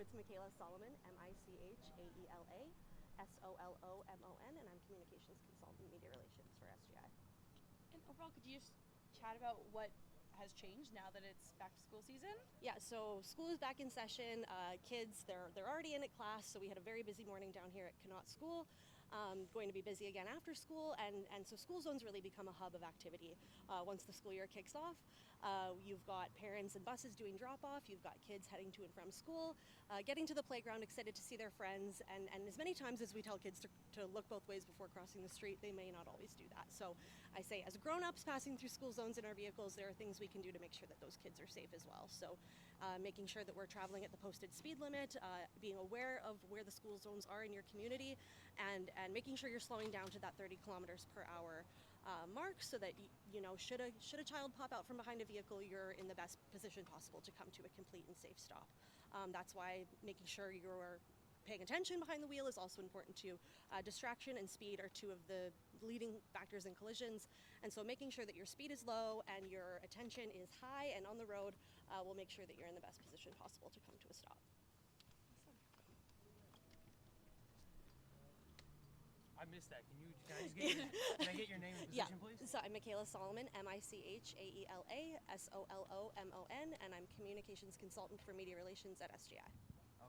it's Michaela Solomon, Michaela Solomon, and I'm communications consultant, media relations for SGI. And overall, could you just chat about what has changed now that it's back to school season? Yeah, so school is back in session. Kids, they're already in at class, so we had a very busy morning down here at Connaught School. Going to be busy again after school, and so school zones really become a hub of activity once the school year kicks off. You've got parents and buses doing drop-off, you've got kids heading to and from school, getting to the playground, excited to see their friends, and as many times as we tell kids to look both ways before crossing the street, they may not always do that. So I say, as grown-ups passing through school zones in our vehicles, there are things we can do to make sure that those kids are safe as well. So making sure that we're traveling at the posted speed limit, being aware of where the school zones are in your community, and making sure you're slowing down to that 30 kilometers per hour mark, so that should a child pop out from behind a vehicle, you're in the best position possible to come to a complete and safe stop. That's why making sure you're paying attention behind the wheel is also important too. Distraction and speed are two of the leading factors in collisions, and so making sure that your speed is low and your attention is high and on the road will make sure that you're in the best position possible to come to a stop. I missed that. Can I get your name and position, please? So I'm Michaela Solomon, Michaela Solomon, and I'm communications consultant for media relations at SGI.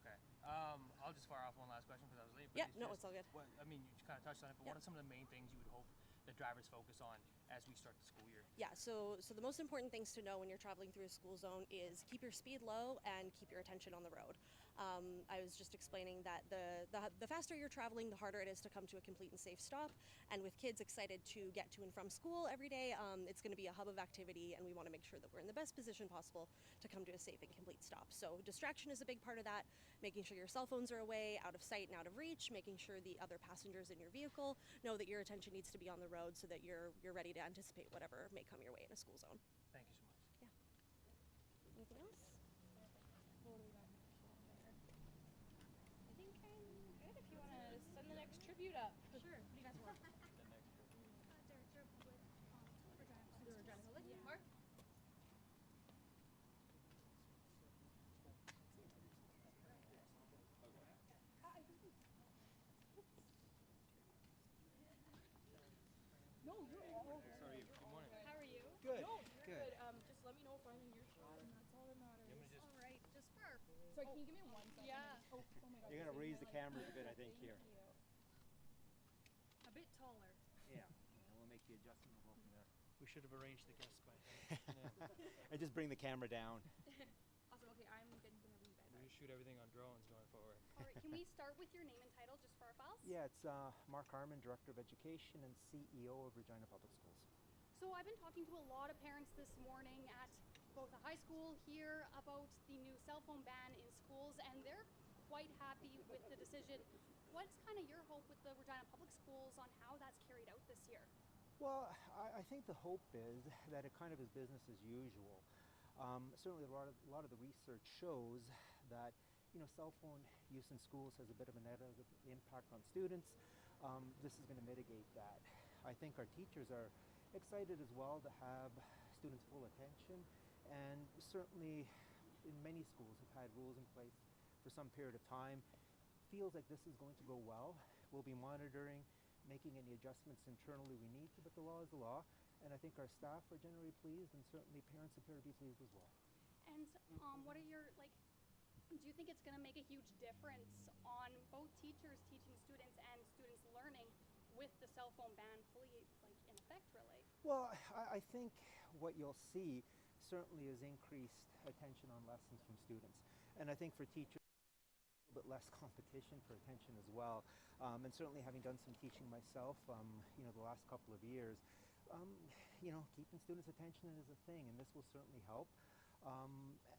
Okay. I'll just fire off one last question because I was late. Yeah, it's all good. You kind of touched on it, but what are some of the main things you would hope that drivers focus on as we start the school year? Yeah, so the most important things to know when you're traveling through a school zone is keep your speed low and keep your attention on the road. I was just explaining that the faster you're traveling, the harder it is to come to a complete and safe stop. And with kids excited to get to and from school every day, it's going to be a hub of activity, and we want to make sure that we're in the best position possible to come to a safe and complete stop. So distraction is a big part of that, making sure your cell phones are away, out of sight and out of reach, making sure the other passengers in your vehicle know that your attention needs to be on the road so that you're ready to anticipate whatever may come your way in a school zone. Thank you so much. Yeah. Anything else? I think I'm good if you want to send the next tribute up. Sure. What do you guys want? Director of Public Regina Public? Yeah. Mark? No, you're all good. Sorry. Good morning. How are you? Good. No, you're Good. good. Just let me know if I'm in your shot, and that's all that matters. You want me to just All right, just for our Sorry, can you give me 1 second? Yeah. Oh my God. You're gonna raise the Like, cameras a bit, I think, thank here. you. a bit taller. Yeah. We'll make the adjustment. We'll go from there. We should have arranged the guests by I just bring the camera down. Awesome. Okay, I'm good whenever you guys We are. just shoot everything on drones going forward. All right, can we start with your name and title just for our files? Yeah, it's Mark Harmon, Director of Education and CEO of Regina Public Schools. So I've been talking to a lot of parents this morning at both a high school here about the new cell phone ban in schools, and they're quite happy with the decision. What's kind of your hope with the Regina Public Schools on how that's carried out this year? Well, I think the hope is that it kind of is business as usual. Certainly, a lot of the research shows that cell phone use in schools has a bit of a negative impact on students. This is going to mitigate that. I think our teachers are excited as well to have students' full attention, and certainly in many schools have had rules in place for some period of time. Feels like this is going to go well. We'll be monitoring, making any adjustments internally we need to, but the law is the law, and I think our staff are generally pleased, and certainly parents appear to be pleased as well. And what are your, do you think it's going to make a huge difference on both teachers teaching students and students learning with the cell phone ban fully in effect, really? Well, I think what you'll see certainly is increased attention on lessons from students, and I think for teachers, a little bit less competition for attention as well. And certainly having done some teaching myself, the last couple of years, keeping students' attention is a thing, and this will certainly help.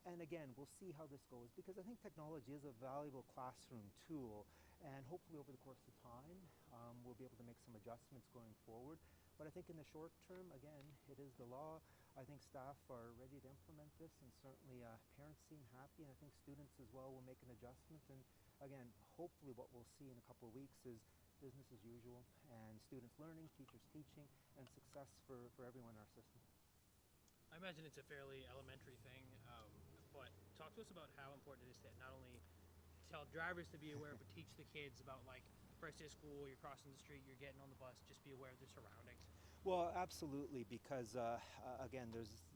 And again, we'll see how this goes, because I think technology is a valuable classroom tool, and hopefully over the course of time, we'll be able to make some adjustments going forward. But I think in the short term, again, it is the law. I think staff are ready to implement this, and certainly parents seem happy, and I think students as well will make an adjustment. And again, hopefully what we'll see in a couple of weeks is business as usual, and students learning, teachers teaching, and success for everyone in our system. I imagine it's a fairly elementary thing, but talk to us about how important it is to not only tell drivers to be aware, but teach the kids about, like, first day of school, you're crossing the street, you're getting on the bus, just be aware of their surroundings. Well, absolutely, because again, there's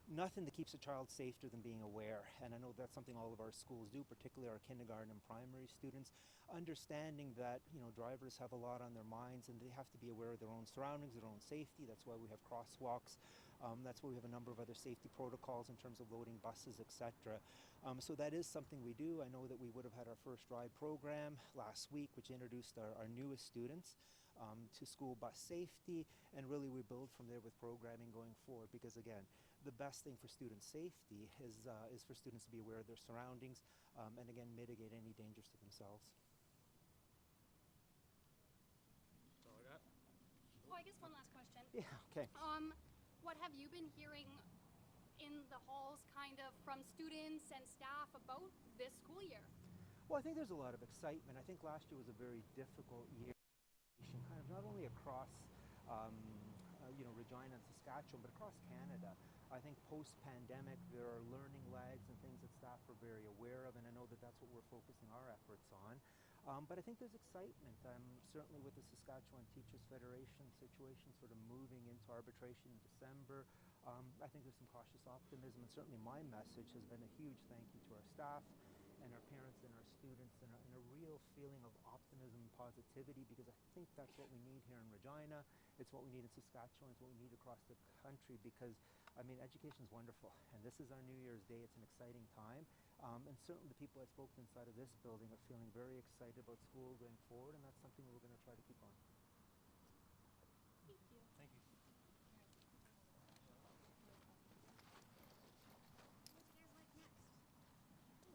nothing that keeps a child safer than being aware, and I know that's something all of our schools do, particularly our kindergarten and primary students, understanding that drivers have a lot on their minds and they have to be aware of their own surroundings, their own safety. That's why we have crosswalks. That's why we have a number of other safety protocols in terms of loading buses, etc. So that is something we do. I know that we would have had our first ride program last week, which introduced our newest students to school bus safety, and really we build from there with programming going forward, because again, the best thing for student safety is for students to be aware of their surroundings, and again, mitigate any dangers to themselves. That's all I got. Oh, I guess one last question. Yeah, okay. What have you been hearing in the halls kind of from students and staff about this school year? Well, I think there's a lot of excitement. I think last year was a very difficult year, kind of not only across Regina and Saskatchewan, but across Canada. I think post-pandemic there are learning lags and things that staff are very aware of, and I know that that's what we're focusing our efforts on. But I think there's excitement. Certainly with the Saskatchewan Teachers Federation situation sort of moving into arbitration in December, I think there's some cautious optimism, and certainly my message has been a huge thank you to our staff and our parents and our students, and a real feeling of optimism and positivity, because I think that's what we need here in Regina. It's what we need in Saskatchewan. It's what we need across the country, because education is wonderful, and this is our New Year's Day. It's an exciting time, and certainly the people I spoke to inside of this building are feeling very excited about school going forward, and that's something we're going to try to keep on. Thank you. Thank you.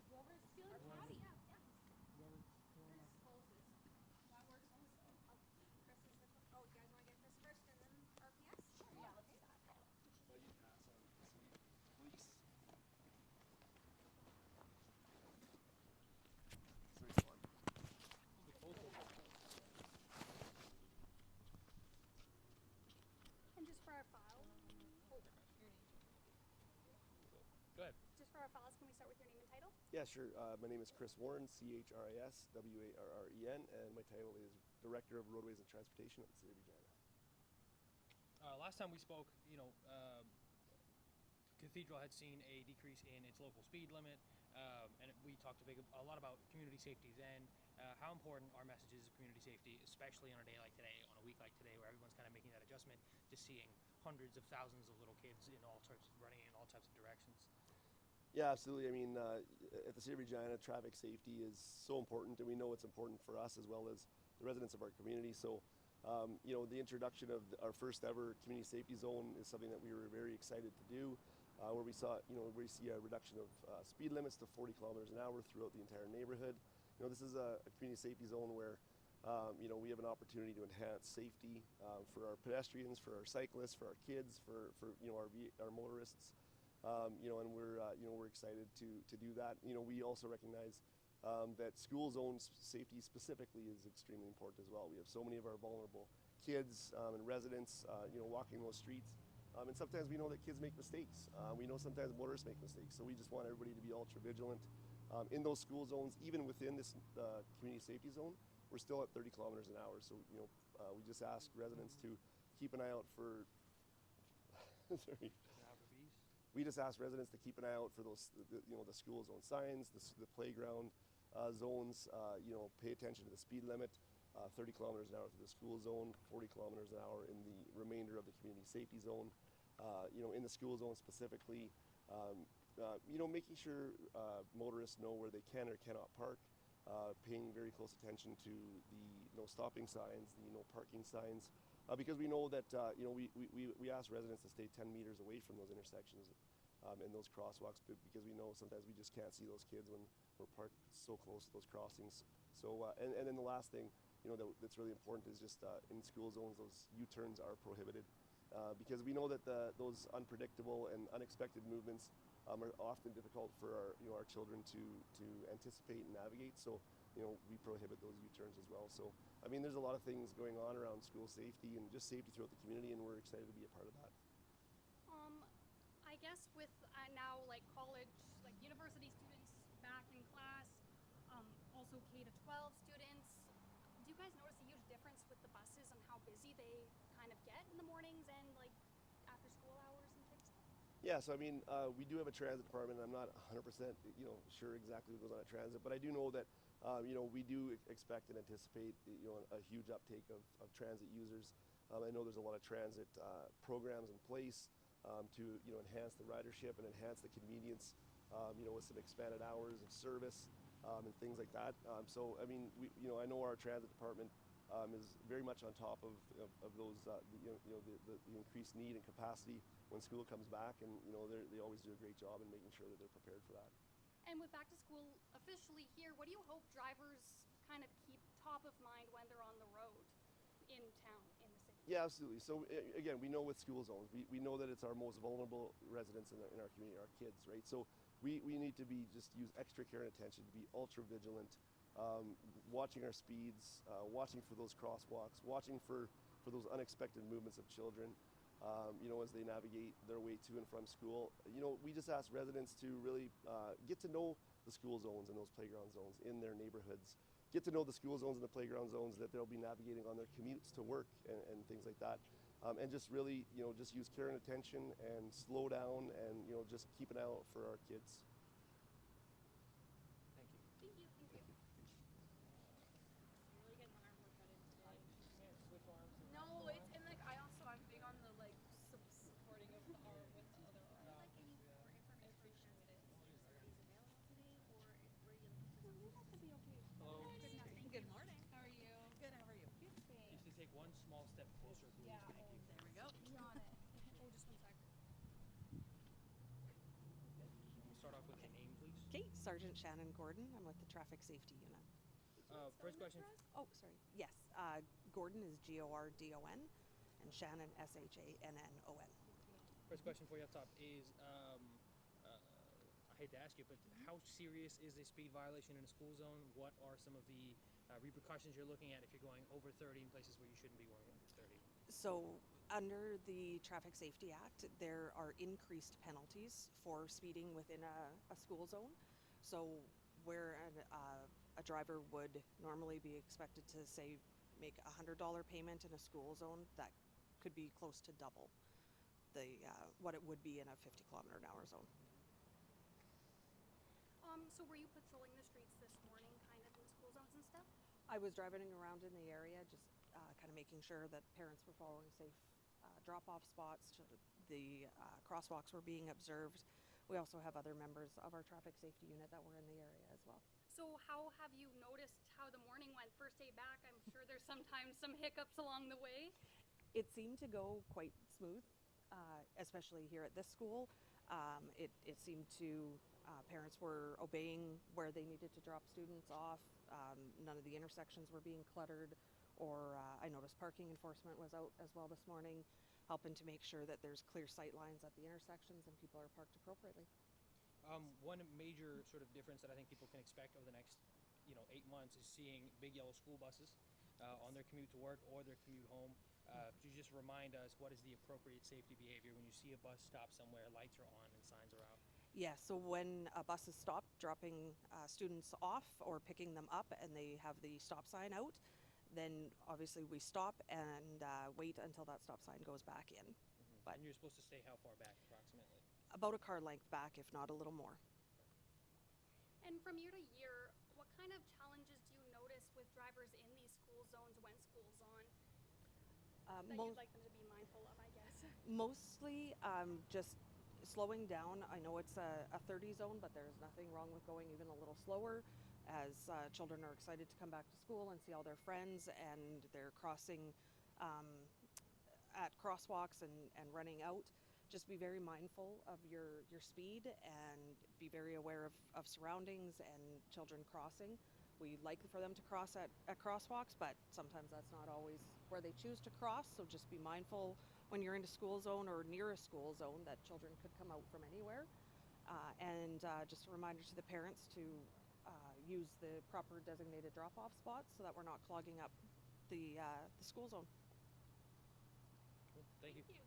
Whoever's feeling chatty, yeah. Chris closest. That works also. Chris is the, oh, you guys want to get Chris first and then RPS? Sure, yeah, let's do that. And just for our files, Go ahead. just for our files, can we start with your name and title? Yeah, sure. My name is Chris Warren, CHRISWARREN, and my title is Director of Roadways and Transportation at the City of Regina. Last time we spoke, Cathedral had seen a decrease in its local speed limit, and we talked a lot about community safety then. How important are messages of community safety, especially on a day like today, on a week like today, where everyone's kind of making that adjustment to seeing hundreds of thousands of little kids running in all types of directions? Yeah, absolutely. At the City of Regina, traffic safety is so important, and we know it's important for us as well as the residents of our community. So, the introduction of our first ever community safety zone is something that we were very excited to do, where we see a reduction of speed limits to 40 kilometers an hour throughout the entire neighborhood. This is a community safety zone where we have an opportunity to enhance safety for our pedestrians, for our cyclists, for our kids, for our motorists. And we're excited to do that. We also recognize that school zones safety specifically is extremely important as well. We have so many of our vulnerable kids and residents, walking those streets. And sometimes we know that kids make mistakes. We know sometimes motorists make mistakes. So we just want everybody to be ultra vigilant. In those school zones, even within this community safety zone, we're still at 30 kilometers an hour. So, we just ask residents to keep an eye out for, sorry. We just ask residents to keep an eye out for those, the school zone signs, the playground zones. Pay attention to the speed limit, 30 kilometers an hour through the school zone, 40 kilometers an hour in the remainder of the community safety zone. In the school zone specifically, making sure motorists know where they can or cannot park, paying very close attention to the no stopping signs, the no parking signs. Because we know that we ask residents to stay 10 meters away from those intersections and those crosswalks, because we know sometimes we just can't see those kids when we're parked so close to those crossings. So and then the last thing that's really important is just in school zones, those U-turns are prohibited, because we know that those unpredictable and unexpected movements are often difficult for our children to anticipate and navigate. So we prohibit those U-turns as well. So there's a lot of things going on around school safety and just safety throughout the community, and we're excited to be a part of that. I guess with now like college, like university students back in class, you guys notice a huge difference with the buses and how busy they kind of get in the mornings and like after school hours and type stuff? Yeah, so I mean, we do have a transit department. I'm not 100%, sure exactly what goes on at transit, but I do know that, we do expect and anticipate, a huge uptake of transit users. I know there's a lot of transit programs in place to, enhance the ridership and enhance the convenience, with some expanded hours of service and things like that. So I mean, I know our transit department is very much on top of those, the increased need and capacity when school comes back, and they always do a great job in making sure that they're prepared for that. And with back to school officially here, what do you hope drivers kind of keep top of mind when they're on the road in town, in the city? Yeah, absolutely. So again, we know with school zones, we know that it's our most vulnerable residents in our community, our kids, right? So we need to use extra care and attention, to be ultra vigilant, watching our speeds, watching for those crosswalks, watching for those unexpected movements of children, as they navigate their way to and from school. We just ask residents to really get to know the school zones and those playground zones in their neighborhoods. Get to know the school zones and the playground zones that they'll be navigating on their commutes to work and things like that. And just really, just use care and attention and slow down and, just keep an eye out for our kids. Thank you. Thank you. Thank you. Really getting my arm workout in today. Can't switch arms. No, it's and like I'm big on the like supporting of the arm with the other arm. Like any more information as to facilities available today, or were you looking for something? That could be okay. Hello. Good enough. Thank Good you. morning. How are you? Good, how are you? Good, thanks. Just to take one small step closer, please. Yeah. Thank you. There we go. You're on it. Oh, just one sec. We'll start off with your name, please. Kate, Sergeant Shannon Gordon. I'm with the Traffic Safety Unit. First question. Oh, sorry. Yes, Gordon is Gordon, and Shannon Shannon. First question for you up top is, I hate to ask you, but how serious is a speed violation in a school zone? What are some of the repercussions you're looking at if you're going over 30 in places where you shouldn't be going over 30? So, under the Traffic Safety Act, there are increased penalties for speeding within a school zone. So, where a driver would normally be expected to, say, make a $100 payment in a school zone, that could be close to double what it would be in a 50-kilometer-an-hour zone. So were you patrolling the streets this morning, kind of in the school zones and stuff? I was driving around in the area, just kind of making sure that parents were following safe drop-off spots. The crosswalks were being observed. We also have other members of our traffic safety unit that were in the area as well. So how have you noticed how the morning went? First day back, I'm sure there's sometimes some hiccups along the way. It seemed to go quite smooth, especially here at this school. It seemed to, parents were obeying where they needed to drop students off. None of the intersections were being cluttered, or I noticed parking enforcement was out as well this morning, helping to make sure that there's clear sight lines at the intersections and people are parked appropriately. One major sort of difference that I think people can expect over the next, 8 months is seeing big yellow school buses on their commute to work or their commute home. Could you just remind us what is the appropriate safety behavior when you see a bus stop somewhere, lights are on and signs are out? Yeah, so when a bus is stopped dropping students off or picking them up and they have the stop sign out, then obviously we stop and wait until that stop sign goes back in. But And you're supposed to stay how far back approximately? about a car length back, if not a little more. And from year to year, what kind of challenges do you notice with drivers in these school zones when school's on that you'd like them to be mindful of, I guess? Mostly just slowing down. I know it's a 30 zone, but there's nothing wrong with going even a little slower, as children are excited to come back to school and see all their friends, and they're crossing at crosswalks and running out. Just be very mindful of your speed and be very aware of surroundings and children crossing. We like for them to cross at crosswalks, but sometimes that's not always where they choose to cross, so just be mindful when you're in a school zone or near a school zone that children could come out from anywhere. And just a reminder to the parents to use the proper designated drop-off spots so that we're not clogging up the school zone. Cool. Thank you. Thank you.